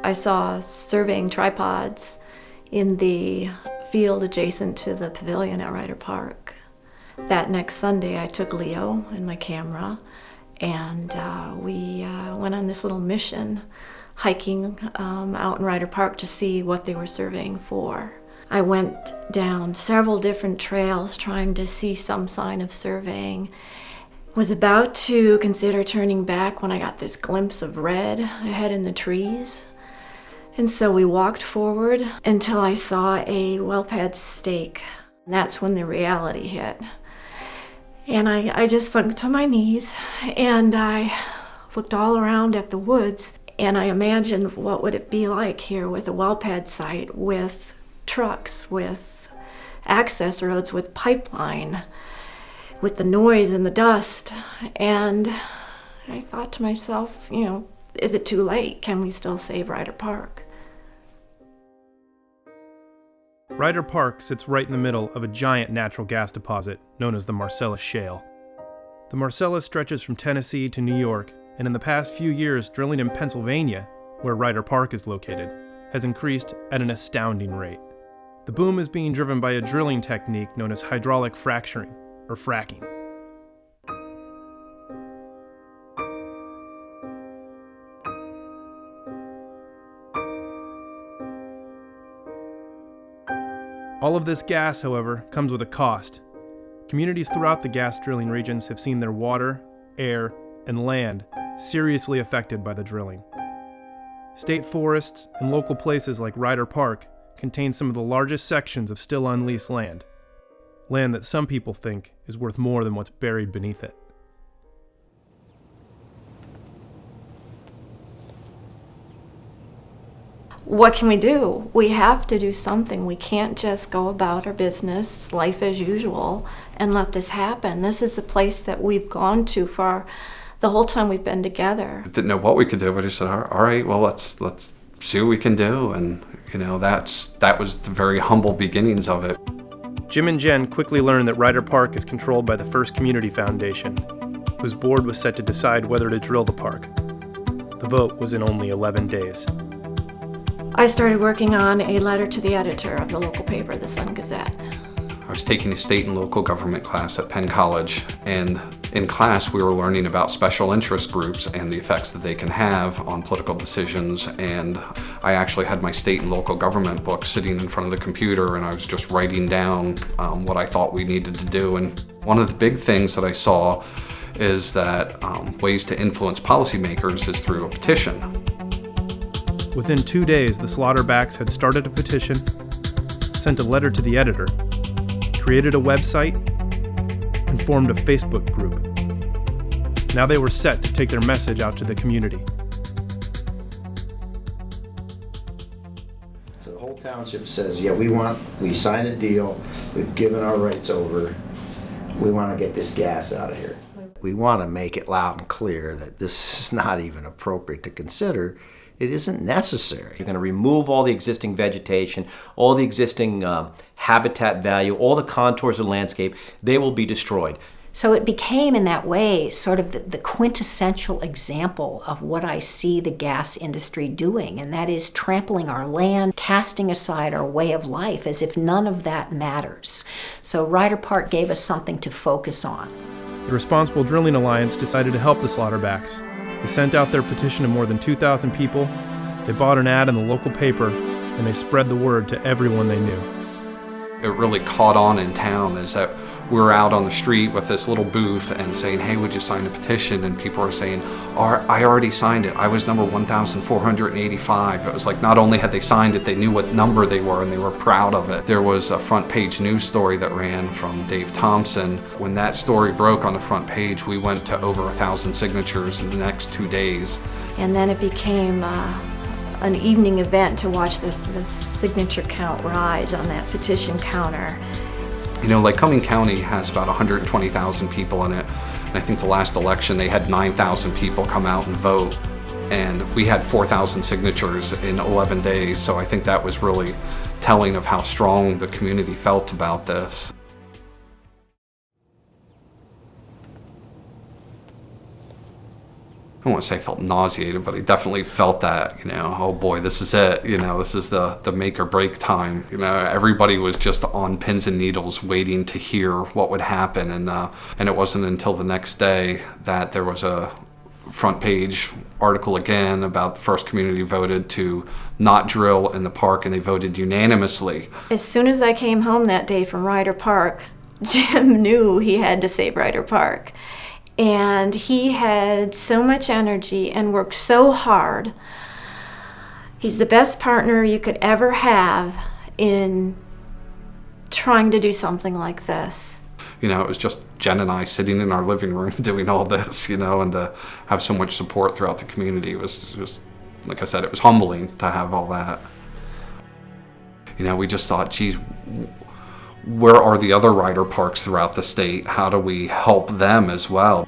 I saw surveying tripods in the field adjacent to the pavilion at Ryder Park. That next Sunday, I took Leo and my camera, and we went on this little mission, hiking out in Ryder Park to see what they were surveying for. I went down several different trails trying to see some sign of surveying. Was about to consider turning back when I got this glimpse of red ahead in the trees. And so we walked forward until I saw a well pad stake. And that's when the reality hit. And I just sunk to my knees and I looked all around at the woods, and I imagined what would it be like here with a well pad site, with trucks, with access roads, with pipeline, with the noise and the dust. And I thought to myself, is it too late? Can we still save Ryder Park? Ryder Park sits right in the middle of a giant natural gas deposit known as the Marcellus Shale. The Marcellus stretches from Tennessee to New York, and in the past few years, drilling in Pennsylvania, where Ryder Park is located, has increased at an astounding rate. The boom is being driven by a drilling technique known as hydraulic fracturing, or fracking. All of this gas, however, comes with a cost. Communities throughout the gas drilling regions have seen their water, air, and land seriously affected by the drilling. State forests and local places like Ryder Park contain some of the largest sections of still unleased land that some people think is worth more than what's buried beneath it. What can we do? We have to do something. We can't just go about our business, life as usual, and let this happen. This is the place that we've gone to for the whole time we've been together. Didn't know what we could do, but I said, all right, well, let's see what we can do. And, that was the very humble beginnings of it. Jim and Jen quickly learned that Ryder Park is controlled by the First Community Foundation, whose board was set to decide whether to drill the park. The vote was in only 11 days. I started working on a letter to the editor of the local paper, the Sun-Gazette. I was taking a state and local government class at Penn College, and in class we were learning about special interest groups and the effects that they can have on political decisions. And I actually had my state and local government book sitting in front of the computer, and I was just writing down what I thought we needed to do. And one of the big things that I saw is that ways to influence policymakers is through a petition. Within 2 days, the Slotterbacks had started a petition, sent a letter to the editor, created a website, and formed a Facebook group. Now they were set to take their message out to the community. So the whole township says, yeah, we signed a deal, we've given our rights over, we want to get this gas out of here. We want to make it loud and clear that this is not even appropriate to consider. It isn't necessary. You're going to remove all the existing vegetation, all the existing habitat value, all the contours of the landscape. They will be destroyed. So it became, in that way, sort of the quintessential example of what I see the gas industry doing, and that is trampling our land, casting aside our way of life as if none of that matters. So Ryder Park gave us something to focus on. The Responsible Drilling Alliance decided to help the Slotterbacks. They sent out their petition to more than 2,000 people, they bought an ad in the local paper, and they spread the word to everyone they knew. It really caught on in town is that we were out on the street with this little booth and saying, hey, would you sign a petition? And people were saying, I already signed it. I was number 1,485. It was like not only had they signed it, they knew what number they were and they were proud of it. There was a front page news story that ran from Dave Thompson. When that story broke on the front page, we went to over 1,000 signatures in the next 2 days. And then it became an evening event to watch the signature count rise on that petition counter. Cumming County has about 120,000 people in it, and I think the last election they had 9,000 people come out and vote, and we had 4,000 signatures in 11 days, so I think that was really telling of how strong the community felt about this. I don't want to say felt nauseated, but he definitely felt that, oh boy, this is it. This is the make or break time. Everybody was just on pins and needles waiting to hear what would happen. And it wasn't until the next day that there was a front page article again about the first community voted to not drill in the park, and they voted unanimously. As soon as I came home that day from Ryder Park, Jim knew he had to save Ryder Park. And he had so much energy and worked so hard. He's the best partner you could ever have in trying to do something like this. It was just Jen and I sitting in our living room doing all this, and to have so much support throughout the community was just, like I said, it was humbling to have all that. We just thought, geez, where are the other Ryder parks throughout the state? How do we help them as well?